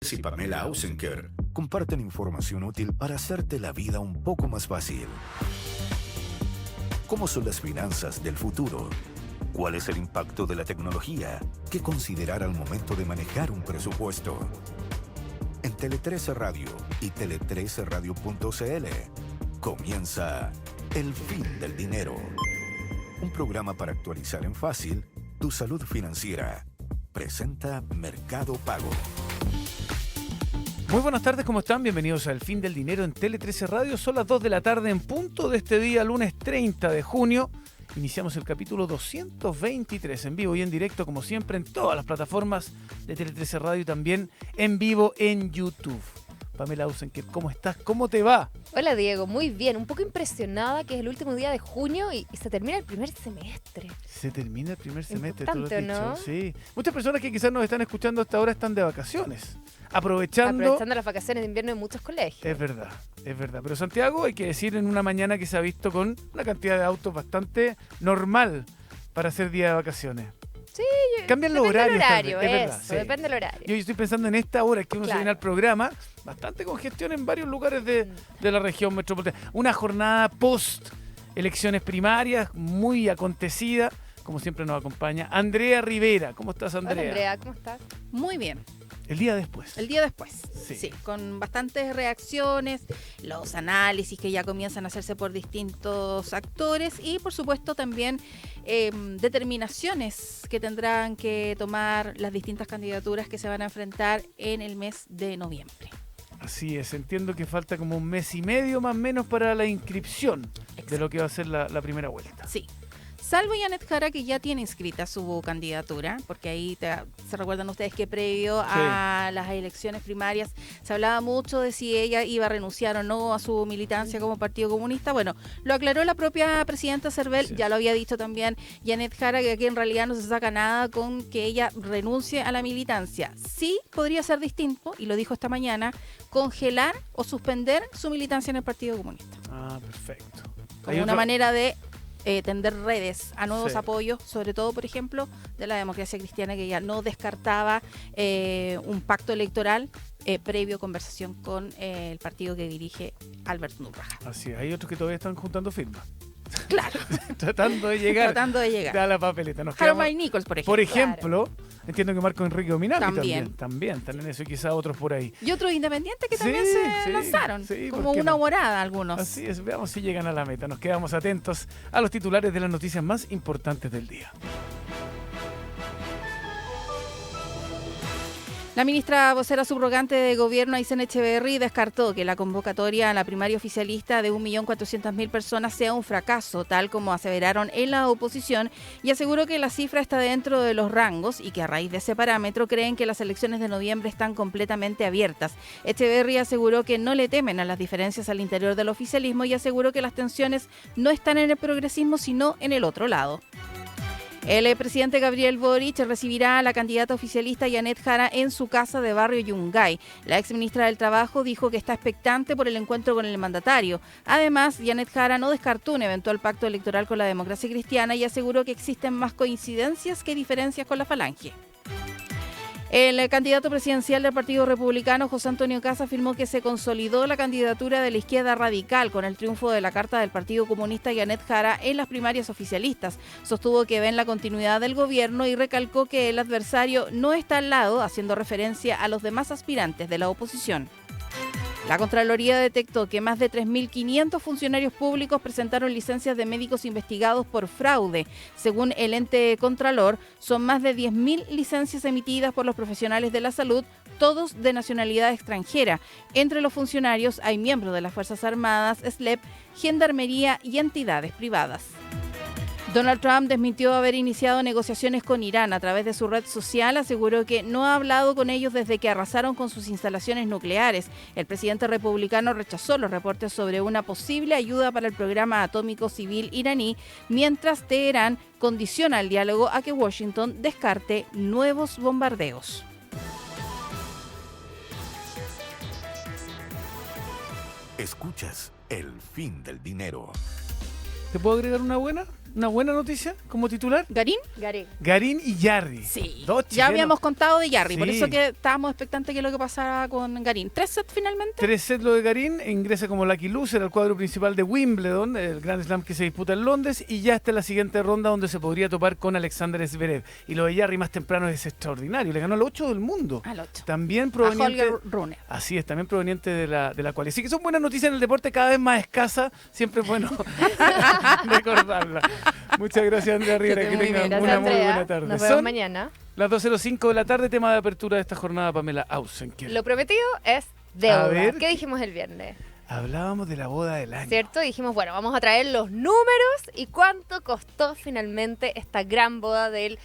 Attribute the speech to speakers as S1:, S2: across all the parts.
S1: y Pamela Ausenker comparten información útil para hacerte la vida un poco más fácil. ¿Cómo son las finanzas del futuro? ¿Cuál es el impacto de la tecnología? ¿Qué considerar al momento de manejar un presupuesto? En Tele 13 Radio y tele13radio.cl comienza El Fin del Dinero. Un programa para actualizar en fácil tu salud financiera. Presenta Mercado Pago.
S2: Muy buenas tardes, ¿cómo están? Bienvenidos a El Fin del Dinero en Tele 13 Radio. Son las 2 de la tarde en punto de este día, lunes 30 de junio. Iniciamos el capítulo 223 en vivo y en directo, como siempre, en todas las plataformas de Tele 13 Radio y también en vivo en YouTube. Pamela Ausenker, ¿cómo estás? ¿Cómo te va?
S3: Hola Diego, muy bien. Un poco impresionada que es el último día de junio y se termina el primer semestre.
S2: Se termina el primer semestre, tú lo has
S3: Importante,
S2: dicho.
S3: ¿no?
S2: Sí. Muchas personas que quizás nos están escuchando hasta ahora están de vacaciones. Aprovechando
S3: Las vacaciones de invierno en muchos colegios.
S2: Es verdad. Pero Santiago, hay que decir, en una mañana que se ha visto con una cantidad de autos bastante normal para hacer día de vacaciones.
S3: Sí,
S2: cambian los horarios.
S3: Depende del horario,
S2: es verdad,
S3: eso,
S2: sí.
S3: depende del horario.
S2: Yo estoy pensando en esta hora que uno se
S3: Claro.
S2: viene al programa, bastante congestión en varios lugares de la región metropolitana. Una jornada post elecciones primarias muy acontecida, como siempre nos acompaña Andrea Rivera. ¿Cómo estás, Andrea?
S3: Hola Andrea, ¿cómo estás?
S4: Muy bien.
S2: El día después.
S4: El día después,
S2: Sí.
S4: sí, con bastantes reacciones, los análisis que ya comienzan a hacerse por distintos actores y por supuesto también determinaciones que tendrán que tomar las distintas candidaturas que se van a enfrentar en el mes de noviembre.
S2: Así es, entiendo que falta como un mes y medio más o menos para la inscripción de lo que va a ser la primera vuelta.
S4: Sí. Salvo Janet Jara, que ya tiene inscrita su candidatura, porque ahí se recuerdan ustedes que previo a las elecciones primarias se hablaba mucho de si ella iba a renunciar o no a su militancia como Partido Comunista. Bueno, lo aclaró la propia presidenta Cervel,
S2: Sí.
S4: ya lo había dicho también Janet Jara, que aquí en realidad no se saca nada con que ella renuncie a la militancia. Sí podría ser distinto, y lo dijo esta mañana, congelar o suspender su militancia en el Partido Comunista.
S2: Ah, perfecto.
S4: Como
S2: Hay
S4: una
S2: otro-
S4: manera de tender redes a nuevos
S2: Sí.
S4: apoyos, sobre todo, por ejemplo, de la democracia cristiana, que ya no descartaba un pacto electoral previo conversación con el partido que dirige Albert Núrraga.
S2: Así es, hay otros que todavía están juntando firmas.
S4: Claro,
S2: Tratando de llegar
S4: tratando de llegar.
S2: a la papeleta. Nos
S4: Harold
S2: quedamos-
S4: Nichols, por ejemplo.
S2: Por ejemplo, entiendo que Marco Enrique Dominati
S4: También.
S2: también están en eso y quizá otros por ahí.
S4: Y otros independientes que
S2: Sí,
S4: también se
S2: sí,
S4: lanzaron,
S2: sí, ¿por
S4: como
S2: qué
S4: una
S2: no?
S4: morada algunos.
S2: Así es, veamos si llegan a la meta. Nos quedamos atentos a los titulares de las noticias más importantes del día.
S4: La ministra vocera subrogante de Gobierno, Aysén Echeverry, descartó que la convocatoria a la primaria oficialista de 1.400.000 personas sea un fracaso, tal como aseveraron en la oposición, y aseguró que la cifra está dentro de los rangos y que a raíz de ese parámetro creen que las elecciones de noviembre están completamente abiertas. Echeverry aseguró que no le temen a las diferencias al interior del oficialismo y aseguró que las tensiones no están en el progresismo, sino en el otro lado. El presidente Gabriel Boric recibirá a la candidata oficialista Janet Jara en su casa de barrio Yungay. La exministra del Trabajo dijo que está expectante por el encuentro con el mandatario. Además, Janet Jara no descartó un eventual pacto electoral con la democracia cristiana y aseguró que existen más coincidencias que diferencias con la Falange. El candidato presidencial del Partido Republicano, José Antonio Kast, afirmó que se consolidó la candidatura de la izquierda radical con el triunfo de la carta del Partido Comunista Janet Jara en las primarias oficialistas. Sostuvo que ven la continuidad del gobierno y recalcó que el adversario no está al lado, haciendo referencia a los demás aspirantes de la oposición. La Contraloría detectó que más de 3.500 funcionarios públicos presentaron licencias de médicos investigados por fraude. Según el ente Contralor, son más de 10.000 licencias emitidas por los profesionales de la salud, todos de nacionalidad extranjera. Entre los funcionarios hay miembros de las Fuerzas Armadas, SLEP, Gendarmería y entidades privadas. Donald Trump desmintió haber iniciado negociaciones con Irán. A través de su red social aseguró que no ha hablado con ellos desde que arrasaron con sus instalaciones nucleares. El presidente republicano rechazó los reportes sobre una posible ayuda para el programa atómico civil iraní, mientras Teherán condiciona el diálogo a que Washington descarte nuevos bombardeos.
S1: Escuchas El Fin del Dinero.
S2: ¿Te puedo agregar una buena? una buena noticia como titular.
S4: ¿Garín?
S2: Garín y Yarri.
S4: Sí.
S2: Dos
S4: Ya
S2: chilenos.
S4: habíamos contado de Yarri, por
S2: Sí.
S4: eso que estábamos expectantes de qué es lo que pasara con Garín. 3 sets finalmente.
S2: 3 sets lo de Garín, ingresa como lucky loser al cuadro principal de Wimbledon, el Grand Slam que se disputa en Londres, y ya está en la siguiente ronda donde se podría topar con Alexander Zverev. Y lo de Yarri más temprano es extraordinario, le ganó al 8 del mundo.
S4: Al 8.
S2: También
S4: A
S2: proveniente...
S4: Holger Rune.
S2: Así es, también proveniente de la cual. Así que son buenas noticias en el deporte, cada vez más escasa, siempre es bueno recordarla. Muchas gracias, Andrea Rivera, que
S4: muy
S2: tengan
S4: bien.
S2: una
S3: Gracias,
S2: muy
S3: Andrea.
S2: buena tarde.
S3: Nos vemos
S2: Son
S3: mañana.
S2: las 2:05 de la tarde, tema de apertura de esta jornada, Pamela Ausenker.
S3: Lo prometido es
S2: A
S3: deuda.
S2: ver.
S3: ¿Qué dijimos el viernes?
S2: Hablábamos de la boda del año.
S3: ¿Cierto? Dijimos, bueno, vamos a traer los números y cuánto costó finalmente esta gran boda del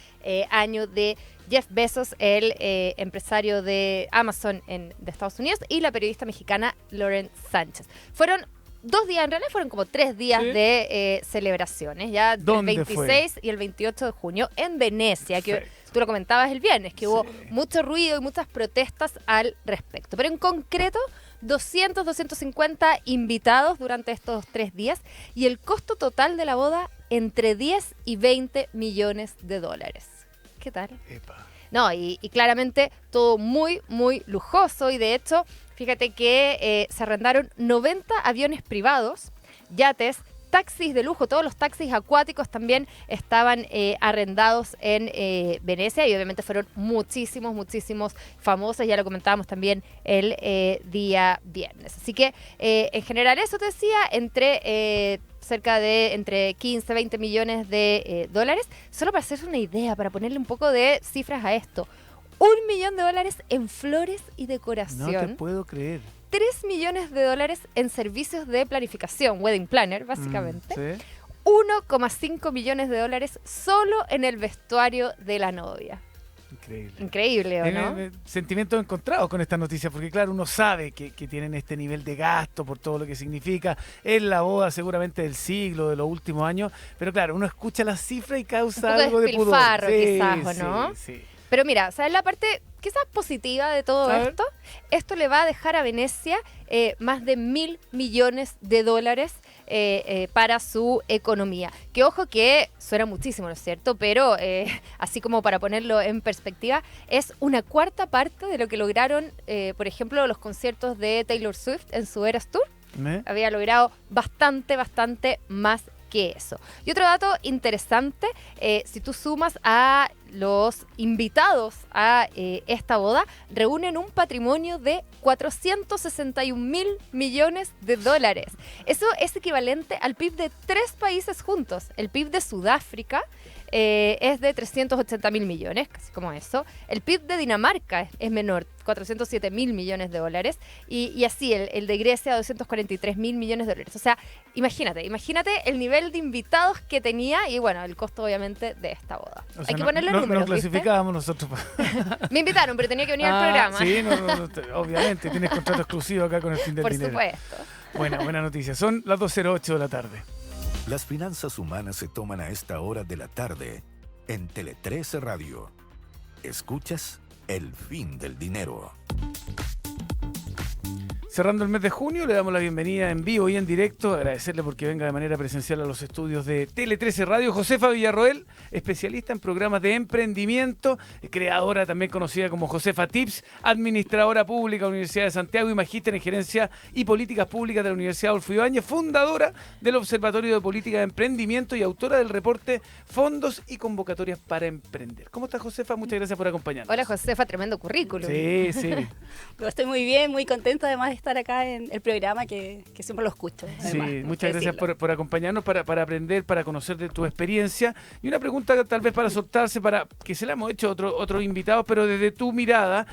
S3: año de Jeff Bezos, el empresario de Amazon de Estados Unidos, y la periodista mexicana Lauren Sánchez. Fueron 2 días, en realidad fueron como 3 días
S2: Sí.
S3: de celebraciones, ya el
S2: ¿Dónde
S3: 26 y el 28 de junio en Venecia, que
S2: Perfecto.
S3: tú lo comentabas el viernes, que hubo
S2: Sí.
S3: mucho ruido y muchas protestas al respecto. Pero en concreto, 250 invitados durante estos 3 días y el costo total de la boda entre 10 y 20 millones de dólares. ¿Qué tal?
S2: Epa.
S3: No, y claramente todo muy, muy lujoso y de hecho, fíjate que se arrendaron 90 aviones privados, yates, taxis de lujo, todos los taxis acuáticos también estaban arrendados en Venecia y obviamente fueron muchísimos famosos, ya lo comentábamos también el día viernes. Así que en general eso te decía, cerca de entre 15 y 20 millones de dólares, solo para hacerse una idea, para ponerle un poco de cifras a esto. $1 millón en flores y
S2: No te
S3: decoración.
S2: puedo creer.
S3: 3 millones de dólares en servicios de planificación, wedding planner, básicamente.
S2: Sí.
S3: 1,5 millones de dólares solo en el vestuario de la novia.
S2: Increíble.
S3: Increíble, ¿o no?
S2: Sentimientos encontrados con esta noticia, porque claro, uno sabe que tienen este nivel de gasto por todo lo que significa. Es la boda seguramente del siglo, de los últimos años, pero claro, uno escucha las cifras y causa
S3: Un poco de
S2: algo de pudor.
S3: despilfarro, quizás, ¿o no?
S2: Sí.
S3: Pero mira, ¿sabes la parte quizás positiva de todo
S2: A ver.
S3: esto? Esto le va a dejar a Venecia más de 1.000 millones de dólares para su economía. Que ojo que suena muchísimo, ¿no es cierto? Pero así como para ponerlo en perspectiva, es una cuarta parte de lo que lograron, por ejemplo, los conciertos de Taylor Swift en su Eras Tour. Había logrado bastante más que eso. Y otro dato interesante, si tú sumas a los invitados a esta boda, reúnen un patrimonio de 461.000 millones de dólares. Eso es equivalente al PIB de 3 países juntos. El PIB de Sudáfrica es de 380.000 millones, casi como eso. El PIB de Dinamarca es menor, 407.000 millones de dólares. Y así, el de Grecia, 243.000 millones de dólares. O sea, imagínate el nivel de invitados que tenía y bueno, el costo obviamente de esta boda.
S2: O sea,
S3: Hay que ponerle números,
S2: nos
S3: ¿viste?
S2: clasificábamos nosotros.
S3: Me invitaron, pero tenía que venir al programa.
S2: Sí, obviamente, tienes contrato exclusivo acá con el Fin del
S3: Por
S2: Dinero.
S3: supuesto.
S2: Buena noticia. Son las 2:08 de la tarde.
S1: Las finanzas humanas se toman a esta hora de la tarde en Tele 13 Radio. Escuchas El Fin del Dinero.
S2: Cerrando el mes de junio, le damos la bienvenida en vivo y en directo. Agradecerle porque venga de manera presencial a los estudios de Tele 13 Radio. Josefa Villarroel, especialista en programas de emprendimiento, creadora también conocida como Josefa Tips, administradora pública de la Universidad de Santiago y magíster en gerencia y políticas públicas de la Universidad Adolfo Ibáñez, fundadora del Observatorio de Política de Emprendimiento y autora del reporte Fondos y Convocatorias para Emprender. ¿Cómo estás, Josefa? Muchas gracias por acompañarnos.
S3: Hola, Josefa, tremendo currículum.
S2: Sí.
S5: Estoy muy bien, muy contenta además de estar acá en el programa que siempre lo escucho.
S2: Sí,
S5: además,
S2: muchas gracias por acompañarnos, para aprender, para conocer de tu experiencia. Y una pregunta tal vez para soltarse, para que se la hemos hecho a otros invitados, pero desde tu mirada,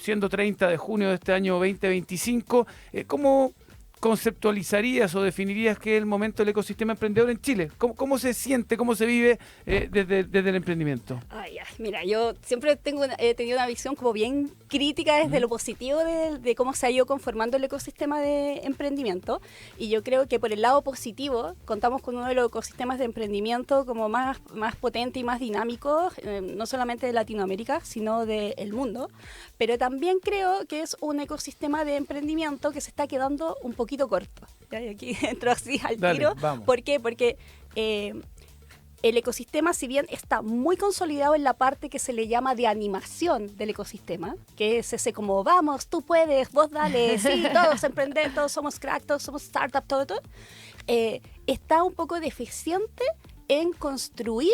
S2: siendo 30 de junio de este año 2025, ¿cómo conceptualizarías o definirías qué es el momento del ecosistema emprendedor en Chile? ¿Cómo se siente, cómo se vive desde el emprendimiento?
S5: Ay, mira, yo siempre he tenido una visión como bien crítica desde lo positivo de cómo se ha ido conformando el ecosistema de emprendimiento, y yo creo que por el lado positivo contamos con uno de los ecosistemas de emprendimiento como más potente y más dinámico, no solamente de Latinoamérica, sino del mundo, pero también creo que es un ecosistema de emprendimiento que se está quedando un poquito corto. ¿Ya? Y aquí entro así al
S2: Dale,
S5: tiro.
S2: vamos.
S5: ¿Por qué? Porque el ecosistema, si bien está muy consolidado en la parte que se le llama de animación del ecosistema, que es ese como, vamos, tú puedes, vos dale, sí, todos emprender, todos somos crack, todos somos startup, todo, está un poco deficiente en construir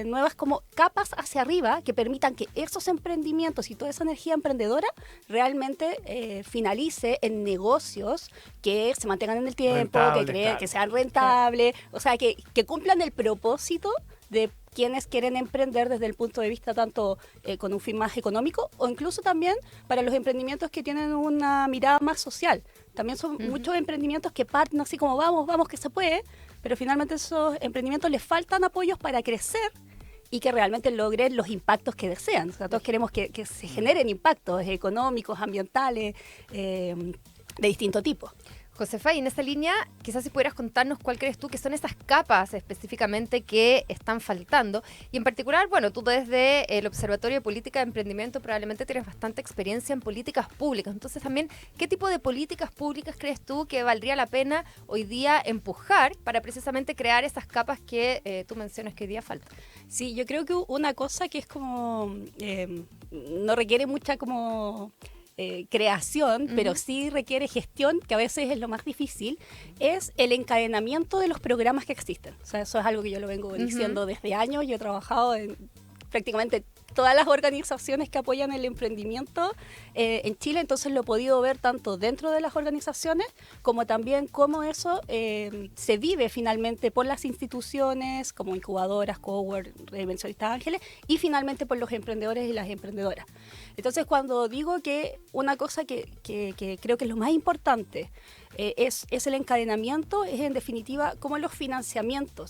S5: nuevas como capas hacia arriba que permitan que esos emprendimientos y toda esa energía emprendedora realmente finalice en negocios que se mantengan en el tiempo,
S2: Rentable,
S5: que sean rentables, o sea, que cumplan el propósito de quienes quieren emprender desde el punto de vista tanto con un fin más económico o incluso también para los emprendimientos que tienen una mirada más social. También son muchos emprendimientos que parten así como vamos que se puede, pero finalmente esos emprendimientos les faltan apoyos para crecer y que realmente logren los impactos que desean. O sea, todos queremos que se generen impactos económicos, ambientales, de distinto tipo.
S3: Josefa, y en esta línea, quizás si pudieras contarnos cuál crees tú que son esas capas específicamente que están faltando. Y en particular, bueno, tú desde el Observatorio de Política de Emprendimiento probablemente tienes bastante experiencia en políticas públicas. Entonces también, ¿qué tipo de políticas públicas crees tú que valdría la pena hoy día empujar para precisamente crear esas capas que tú mencionas que hoy día faltan?
S5: Sí, yo creo que una cosa que es como, no requiere mucha como creación, pero sí requiere gestión, que a veces es lo más difícil, es el encadenamiento de los programas que existen. O sea, eso es algo que yo lo vengo diciendo desde años. Yo he trabajado en prácticamente todas las organizaciones que apoyan el emprendimiento en Chile, entonces lo he podido ver tanto dentro de las organizaciones como también cómo eso se vive finalmente por las instituciones como incubadoras, Cowork, Inversionistas Ángeles y finalmente por los emprendedores y las emprendedoras. Entonces cuando digo que una cosa que creo que es lo más importante es el encadenamiento, es en definitiva cómo los financiamientos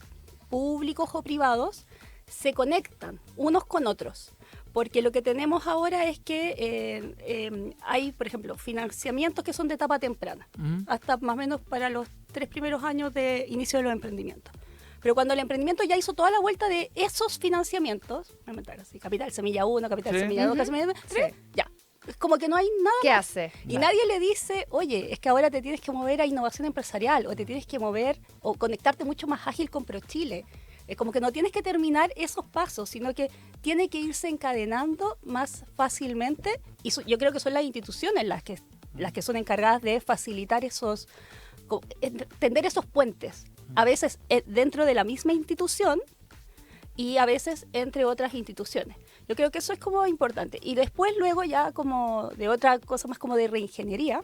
S5: públicos o privados se conectan unos con otros. Porque lo que tenemos ahora es que hay, por ejemplo, financiamientos que son de etapa temprana, hasta más o menos para los 3 primeros años de inicio de los emprendimientos. Pero cuando el emprendimiento ya hizo toda la vuelta de esos financiamientos, así, Capital Semilla 1, Capital Semilla 2, Capital Semilla 3, ya. Es como que no hay nada
S3: ¿Qué
S5: más.
S3: hace?
S5: Y nadie le dice, oye, es que ahora te tienes que mover a innovación empresarial, o te tienes que mover o conectarte mucho más ágil con ProChile. Es como que no tienes que terminar esos pasos, sino que tiene que irse encadenando más fácilmente. Y yo creo que son las instituciones las que son encargadas de facilitar tender esos puentes. A veces dentro de la misma institución y a veces entre otras instituciones. Yo creo que eso es como importante. Y después luego ya como de otra cosa más como de reingeniería,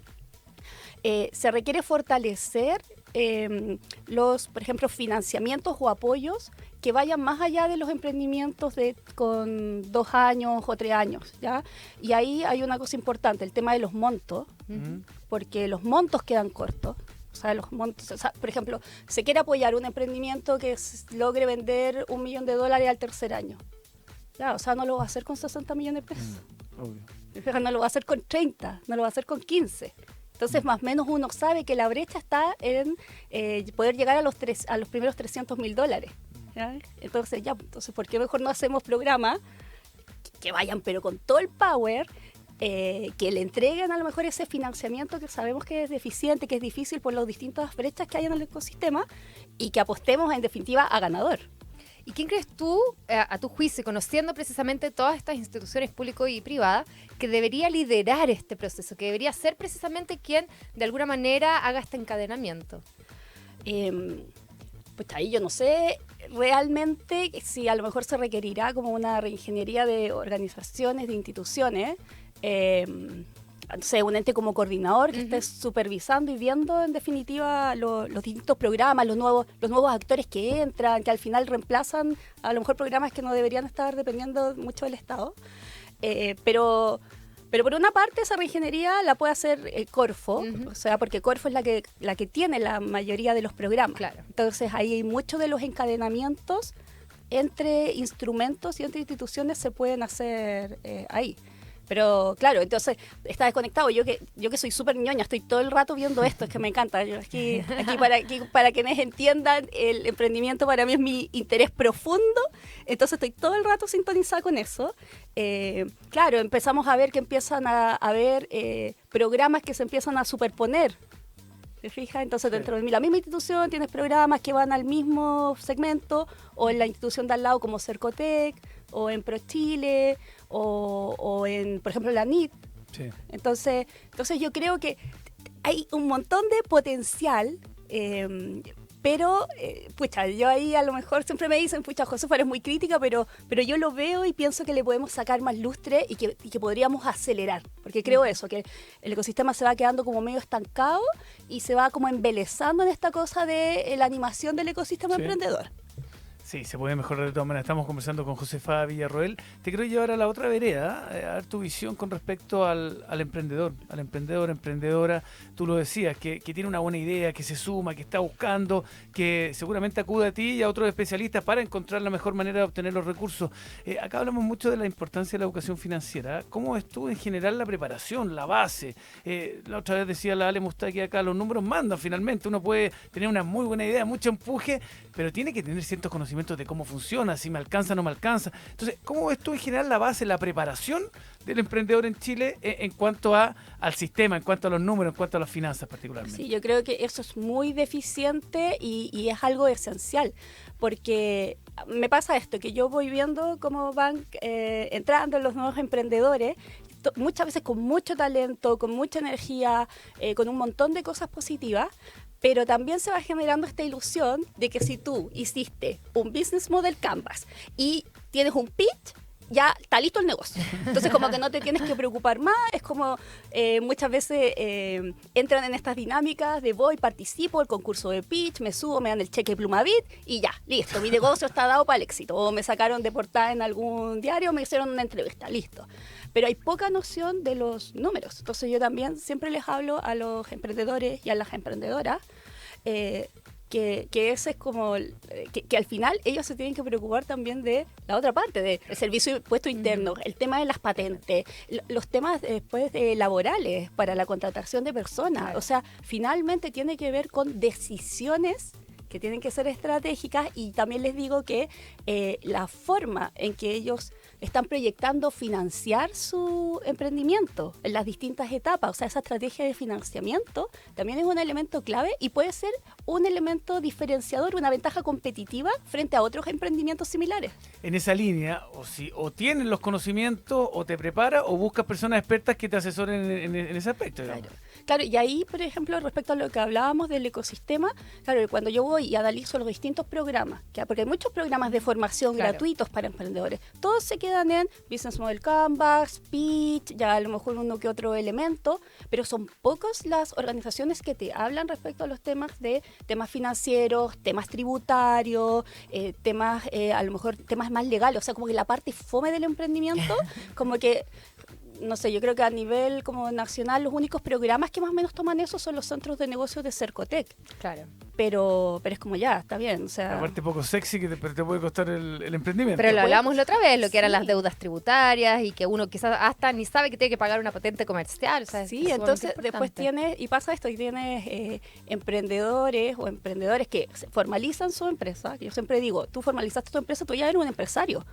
S5: se requiere fortalecer por ejemplo, financiamientos o apoyos que vayan más allá de los emprendimientos con 2 años o 3 años, ¿ya? Y ahí hay una cosa importante, el tema de los montos, porque los montos quedan cortos. O sea, los montos, por ejemplo, se quiere apoyar un emprendimiento que logre vender $1 millón al tercer año. Ya, o sea, no lo va a hacer con 60 millones de pesos. Obvio. No lo va a hacer con 30, no lo va a hacer con 15. Entonces, más o menos uno sabe que la brecha está en poder llegar a los primeros $300,000. ¿Ya? Entonces, ¿por qué mejor no hacemos programas que vayan, pero con todo el power, que le entreguen a lo mejor ese financiamiento que sabemos que es deficiente, que es difícil por las distintas brechas que hay en el ecosistema y que apostemos, en definitiva, a ganador?
S3: ¿Y quién crees tú, a tu juicio, conociendo precisamente todas estas instituciones públicas y privadas, que debería liderar este proceso, que debería ser precisamente quien de alguna manera haga este encadenamiento?
S5: Pues ahí yo no sé realmente si a lo mejor se requerirá como una reingeniería de organizaciones, de instituciones, no sé, un ente como coordinador que esté supervisando y viendo en definitiva los distintos programas, los nuevos actores que entran, que al final reemplazan a lo mejor programas que no deberían estar dependiendo mucho del Estado. Pero por una parte esa reingeniería la puede hacer Corfo, o sea, porque Corfo es la que tiene la mayoría de los programas.
S3: Claro.
S5: Entonces ahí hay muchos de los encadenamientos entre instrumentos y entre instituciones se pueden hacer ahí. Pero claro, entonces está desconectado. Yo que soy súper ñoña, estoy todo el rato viendo esto, es que me encanta. Yo aquí para quienes entiendan, el emprendimiento para mí es mi interés profundo, entonces estoy todo el rato sintonizada con eso. Claro, empezamos a ver que empiezan a haber programas que se empiezan a superponer. ¿te fijas? Entonces dentro de la misma institución tienes programas que van al mismo segmento, o en la institución de al lado como Cercotec, o en ProChile, o en, por ejemplo, la NIT.
S2: Sí.
S5: Entonces yo creo que hay un montón de potencial, pero, pucha, yo ahí a lo mejor siempre me dicen, pucha, Josefa, eres muy crítica, pero yo lo veo y pienso que le podemos sacar más lustre y que podríamos acelerar, porque creo eso, que el ecosistema se va quedando como medio estancado y se va como embelezando en esta cosa de la animación del ecosistema emprendedor.
S2: Sí, se puede mejorar de todas maneras. Estamos conversando con Josefa Villarroel. Te quiero llevar a la otra vereda, a dar tu visión con respecto al emprendedor, emprendedora. Tú lo decías, que tiene una buena idea, que se suma, que está buscando, que seguramente acude a ti y a otros especialistas para encontrar la mejor manera de obtener los recursos. Acá hablamos mucho de la importancia de la educación financiera. ¿Cómo ves tú en general la preparación, la base? La otra vez decía la Ale Mustaki acá, los números mandan finalmente. Uno puede tener una muy buena idea, mucho empuje, pero tiene que tener ciertos conocimientos de cómo funciona, si me alcanza o no me alcanza. Entonces, ¿cómo ves tú en general la base, la preparación del emprendedor en Chile en cuanto al sistema, en cuanto a los números, en cuanto a las finanzas particularmente?
S5: Sí, yo creo que eso es muy deficiente y es algo esencial, porque me pasa esto, que yo voy viendo cómo van entrando los nuevos emprendedores, muchas veces con mucho talento, con mucha energía, con un montón de cosas positivas, pero también se va generando esta ilusión de que si tú hiciste un business model canvas y tienes un pitch, ya está listo el negocio. Entonces como que no te tienes que preocupar más, es como muchas veces entran en estas dinámicas de voy, participo, el concurso de pitch, me subo, me dan el cheque Plumavit y ya, listo, mi negocio está dado para el éxito. O me sacaron de portada en algún diario, me hicieron una entrevista, listo. Pero hay poca noción de los números. Entonces yo también siempre les hablo a los emprendedores y a las emprendedoras que ese es como que al final ellos se tienen que preocupar también de la otra parte, del servicio de impuesto interno, el tema de las patentes, los temas después laborales para la contratación de personas. Claro. O sea, finalmente tiene que ver con decisiones que tienen que ser estratégicas, y también les digo que la forma en que ellos están proyectando financiar su emprendimiento en las distintas etapas, o sea, esa estrategia de financiamiento también es un elemento clave y puede ser un elemento diferenciador, una ventaja competitiva frente a otros emprendimientos similares.
S2: En esa línea, o tienes los conocimientos, o te preparas, o buscas personas expertas que te asesoren en ese aspecto.
S5: Claro, y ahí, por ejemplo, respecto a lo que hablábamos del ecosistema, claro, cuando yo voy y analizo los distintos programas, porque hay muchos programas de formación gratuitos para emprendedores, todos se quedan en Business Model Canvas, Pitch, ya a lo mejor uno que otro elemento, pero son pocas las organizaciones que te hablan respecto a los temas financieros, temas tributarios, temas, a lo mejor temas más legales, o sea, como que la parte fome del emprendimiento, como que no sé, yo creo que a nivel como nacional los únicos programas que más o menos toman eso son los centros de negocios de Cercotec.
S3: Claro.
S5: Pero es como ya, está bien, o sea...
S2: La parte poco sexy que te puede costar el emprendimiento.
S3: Pero lo hablamos la otra vez, lo que eran las deudas tributarias y que uno quizás hasta ni sabe que tiene que pagar una patente comercial. O sea,
S5: sí, entonces después tienes, y pasa esto, y tienes emprendedores o emprendedores que formalizan su empresa, que yo siempre digo, tú formalizaste tu empresa, tú ya eres un empresario,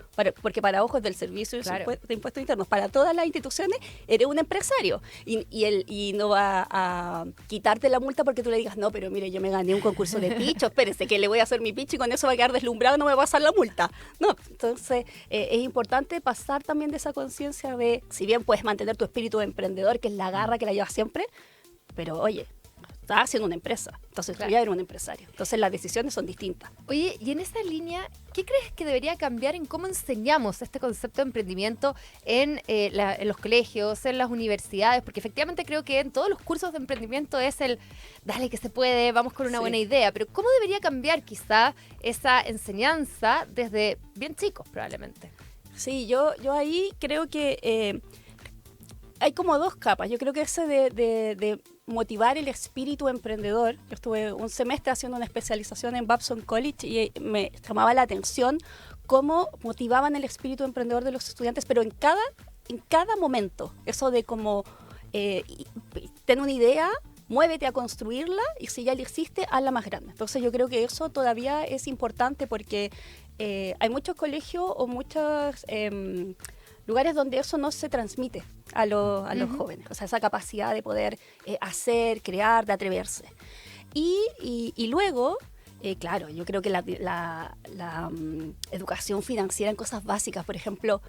S5: porque para ojos del servicio de impuestos internos, para todas las instituciones, eres un empresario, y no va a quitarte la multa porque tú le digas, no, pero mire, yo me gané un concurso de pitch, espérese que le voy a hacer mi pitch y con eso va a quedar deslumbrado y no me va a pasar la multa. No, entonces es importante pasar también de esa conciencia de, si bien puedes mantener tu espíritu de emprendedor, que es la garra que la llevas siempre, pero oye, estás haciendo una empresa, entonces tú ya eres un empresario, entonces las decisiones son distintas.
S3: Oye, y en esa línea, ¿qué crees que debería cambiar en cómo enseñamos este concepto de emprendimiento en los colegios, en las universidades? Porque efectivamente creo que en todos los cursos de emprendimiento es el dale que se puede, vamos con una buena idea, pero ¿cómo debería cambiar quizá esa enseñanza desde bien chicos probablemente?
S5: Sí, yo ahí creo que hay como dos capas. Yo creo que ese de motivar el espíritu emprendedor. Yo estuve un semestre haciendo una especialización en Babson College y me llamaba la atención cómo motivaban el espíritu emprendedor de los estudiantes, pero en cada momento. Eso de como ten una idea, muévete a construirla y si ya la hiciste, hazla más grande. Entonces yo creo que eso todavía es importante porque hay muchos colegios o muchos lugares donde eso no se transmite. a los jóvenes, o sea, esa capacidad de poder hacer, crear, de atreverse. Y luego, claro, yo creo que la educación financiera en cosas básicas, por ejemplo,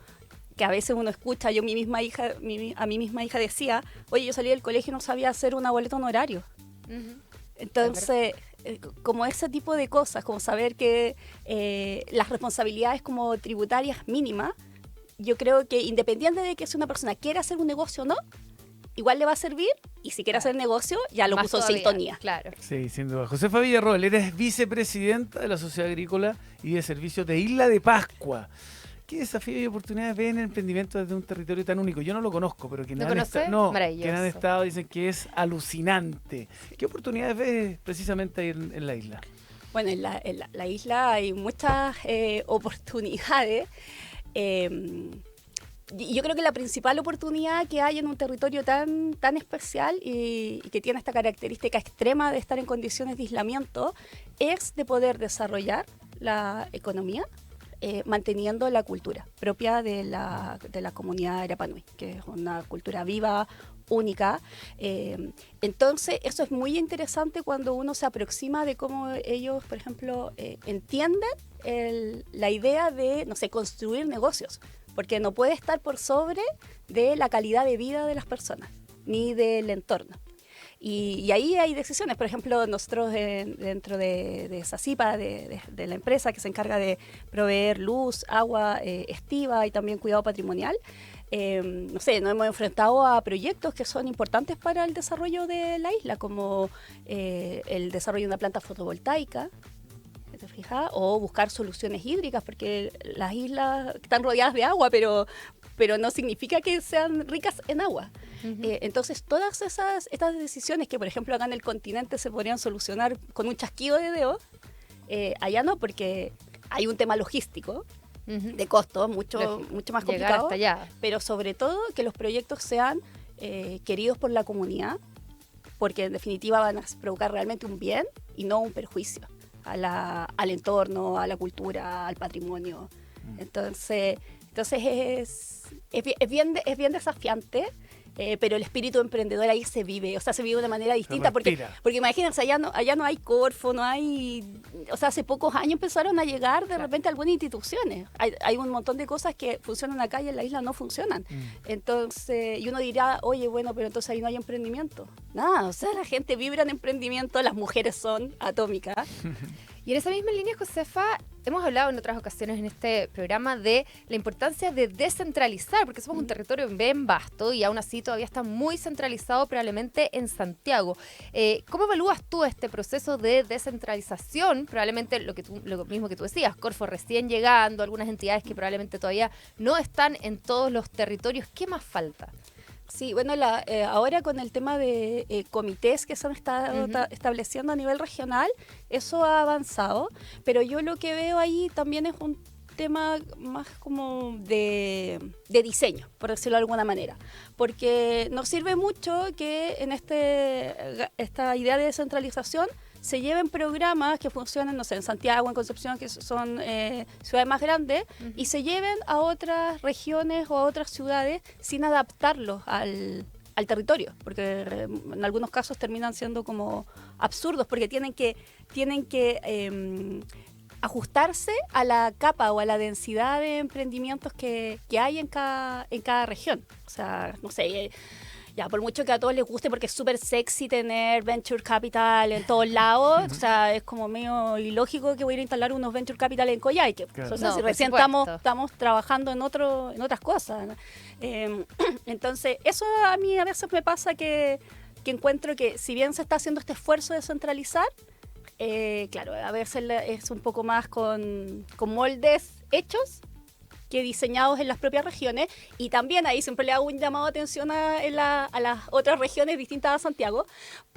S5: que a veces uno escucha, a mi misma hija decía, oye, yo salí del colegio y no sabía hacer una boleta honorario. Entonces, como ese tipo de cosas, como saber que las responsabilidades como tributarias mínimas, yo creo que independiente de que si una persona quiera hacer un negocio o no, igual le va a servir, y si quiere hacer negocio, ya lo
S3: Más
S5: puso en
S3: todavía,
S5: sintonía.
S3: Claro.
S2: Sí, sin duda. Josefa Villarroel, eres vicepresidenta de la Sociedad Agrícola y de Servicios de Isla de Pascua. ¿Qué desafíos y oportunidades ven en emprendimiento desde un territorio tan único? Yo no lo conozco, pero quienes
S3: ¿Lo conoces? Maravilloso.
S2: han estado dicen que es alucinante. ¿Qué oportunidades ves precisamente ahí en la isla?
S5: Bueno, en la isla hay muchas oportunidades. Yo creo que la principal oportunidad que hay en un territorio tan especial y que tiene esta característica extrema de estar en condiciones de aislamiento es de poder desarrollar la economía manteniendo la cultura propia de la comunidad de Rapa Nui, que es una cultura viva, única. Entonces, eso es muy interesante cuando uno se aproxima de cómo ellos, por ejemplo, entienden la idea de, no sé, construir negocios, porque no puede estar por sobre de la calidad de vida de las personas, ni del entorno. Y ahí hay decisiones. Por ejemplo, nosotros dentro de SACIPA, de la empresa que se encarga de proveer luz, agua, estiva y también cuidado patrimonial, no sé, nos hemos enfrentado a proyectos que son importantes para el desarrollo de la isla, como el desarrollo de una planta fotovoltaica, ¿te fijas? O buscar soluciones hídricas, porque las islas están rodeadas de agua, pero no significa que sean ricas en agua. Entonces, todas estas decisiones que, por ejemplo, acá en el continente se podrían solucionar con un chasquido de dedos, allá no, porque hay un tema logístico, de costo, mucho más complicado,
S3: hasta allá.
S5: Pero sobre todo que los proyectos sean queridos por la comunidad, porque en definitiva van a provocar realmente un bien y no un perjuicio al entorno, a la cultura, al patrimonio. Entonces es bien desafiante, pero el espíritu emprendedor ahí se vive, o sea, se vive de una manera distinta, porque imagínense, allá no hay Corfo, no hay, o sea, hace pocos años empezaron a llegar de repente algunas instituciones, hay un montón de cosas que funcionan acá y en la isla no funcionan. Entonces, y uno dirá, oye, bueno, pero entonces ahí no hay emprendimiento. Nada, o sea, la gente vibra en emprendimiento, las mujeres son atómicas.
S3: Y en esa misma línea, Josefa, hemos hablado en otras ocasiones en este programa de la importancia de descentralizar, porque somos un territorio bien vasto y aún así todavía está muy centralizado probablemente en Santiago. ¿Cómo evalúas tú este proceso de descentralización? Probablemente lo mismo que tú decías, Corfo recién llegando, algunas entidades que probablemente todavía no están en todos los territorios. ¿Qué más falta?
S5: Sí, bueno, ahora con el tema de comités que se han estado estableciendo a nivel regional, eso ha avanzado, pero yo lo que veo ahí también es un tema más como de diseño, por decirlo de alguna manera, porque nos sirve mucho que en esta idea de descentralización se lleven programas que funcionan, no sé, en Santiago, en Concepción, que son ciudades más grandes, y se lleven a otras regiones o a otras ciudades sin adaptarlos al territorio, porque en algunos casos terminan siendo como absurdos, porque tienen que ajustarse a la capa o a la densidad de emprendimientos que hay en cada región. O sea, no sé, ya, por mucho que a todos les guste, porque es súper sexy tener venture capital en todos lados, o sea, es como medio ilógico que voy a ir a instalar unos venture capital en Coyhaique. Claro. O sea,
S3: No,
S5: si recién estamos trabajando en otras cosas, ¿no? Entonces, eso a mí a veces me pasa que encuentro que si bien se está haciendo este esfuerzo de centralizar, claro, a veces es un poco más con moldes hechos que diseñados en las propias regiones, y también ahí siempre le hago un llamado de atención a las otras regiones distintas a Santiago,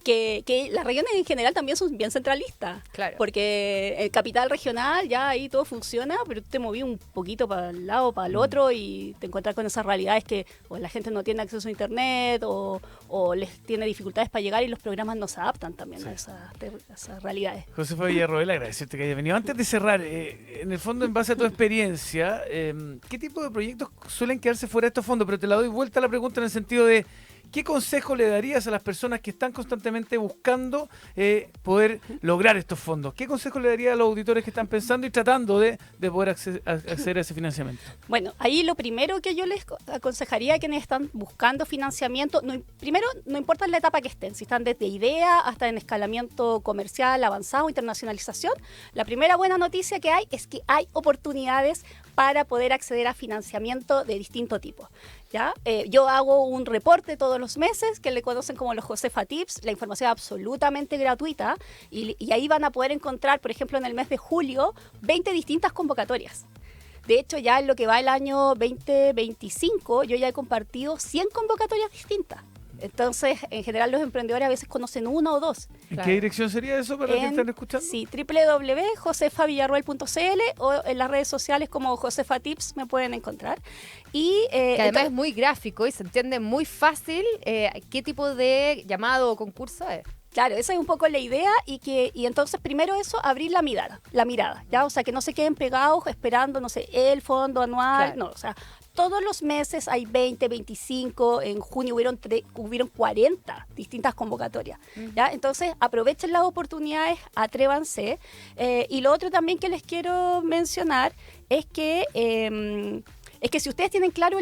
S5: que las regiones en general también son bien centralistas,
S3: claro.
S5: Porque el capital regional ya ahí todo funciona, pero tú te moví un poquito para el lado, para el otro, y te encuentras con esas realidades que o la gente no tiene acceso a internet o les tiene dificultades para llegar, y los programas no se adaptan también a esas realidades.
S2: Josefa Villarroel, agradecerte que hayas venido. Antes de cerrar, en el fondo, en base a tu experiencia, qué tipo de proyectos suelen quedarse fuera de estos fondos, pero te la doy vuelta a la pregunta en el sentido de ¿qué consejo le darías a las personas que están constantemente buscando poder lograr estos fondos? ¿Qué consejo le darías a los auditores que están pensando y tratando de poder acceder a ese financiamiento?
S5: Bueno, ahí lo primero que yo les aconsejaría a quienes están buscando financiamiento, primero, no importa la etapa que estén, si están desde idea hasta en escalamiento comercial, avanzado, internacionalización, la primera buena noticia que hay es que hay oportunidades para poder acceder a financiamiento de distinto tipo. ¿Ya? Yo hago un reporte todos los meses que le conocen como los Josefa Tips, la información es absolutamente gratuita y ahí van a poder encontrar, por ejemplo, en el mes de julio, 20 distintas convocatorias. De hecho, ya en lo que va el año 2025, yo ya he compartido 100 convocatorias distintas. Entonces, en general, los emprendedores a veces conocen una o dos.
S2: ¿En qué dirección sería eso para los que están escuchando?
S5: Sí, www.josefavillarroel.cl o en las redes sociales como Josefa Tips me pueden encontrar. Y,
S3: que además es muy gráfico y se entiende muy fácil qué tipo de llamado o concurso es.
S5: Claro, esa es un poco la idea y entonces primero eso, abrir la mirada, ¿ya? O sea, que no se queden pegados esperando, no sé, el fondo anual, claro. No, o sea, todos los meses hay 20, 25, en junio hubieron 40 distintas convocatorias, ¿ya? Entonces, aprovechen las oportunidades, atrévanse. Y lo otro también que les quiero mencionar es que si ustedes tienen claro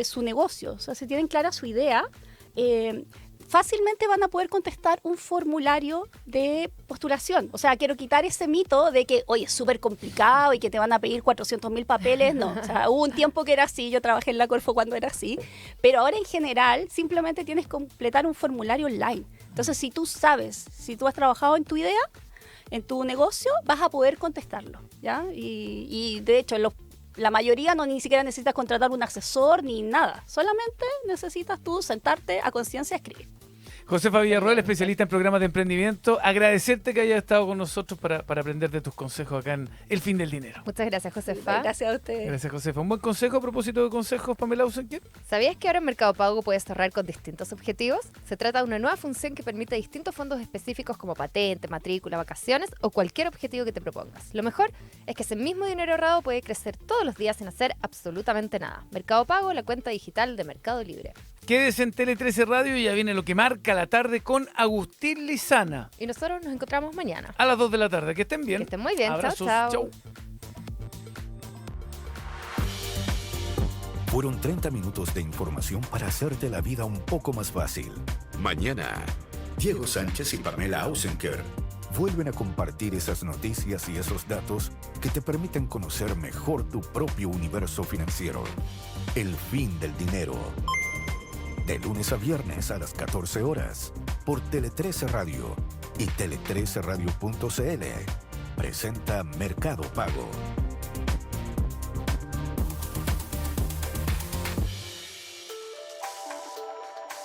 S5: su negocio, o sea, si tienen clara su idea, fácilmente van a poder contestar un formulario de postulación. O sea, quiero quitar ese mito de que, oye, es súper complicado y que te van a pedir 400.000 papeles. No, o sea, hubo un tiempo que era así, yo trabajé en la Corfo cuando era así, pero ahora en general simplemente tienes que completar un formulario online. Entonces, si tú has trabajado en tu idea, en tu negocio, vas a poder contestarlo, ¿ya? Y de hecho, la mayoría ni siquiera necesitas contratar un asesor ni nada. Solamente necesitas tú sentarte a conciencia a escribir.
S2: Josefa Villarroel, especialista en programas de emprendimiento, agradecerte que hayas estado con nosotros para aprender de tus consejos acá en El Fin del Dinero.
S3: Muchas gracias, Josefa.
S5: Gracias a ustedes.
S2: Gracias, Josefa. ¿Un buen consejo a propósito de consejos, Pamela Usenker?
S3: ¿Sabías que ahora en Mercado Pago puedes ahorrar con distintos objetivos? Se trata de una nueva función que permite distintos fondos específicos como patente, matrícula, vacaciones o cualquier objetivo que te propongas. Lo mejor es que ese mismo dinero ahorrado puede crecer todos los días sin hacer absolutamente nada. Mercado Pago, la cuenta digital de Mercado Libre.
S2: Quédese en Tele 13 Radio y ya viene lo que marca la tarde con Agustín Lizana.
S3: Y nosotros nos encontramos mañana.
S2: A las 2 de la tarde. Que estén bien.
S3: Que estén muy bien.
S2: Abrazos.
S3: Chao, chao.
S2: Chau.
S1: Fueron 30 minutos de información para hacerte la vida un poco más fácil. Mañana, Diego Sánchez y Pamela Ausenker vuelven a compartir esas noticias y esos datos que te permiten conocer mejor tu propio universo financiero. El Fin del Dinero. De lunes a viernes a las 14 horas, por Tele 13 Radio y tele13radio.cl. Presenta Mercado Pago.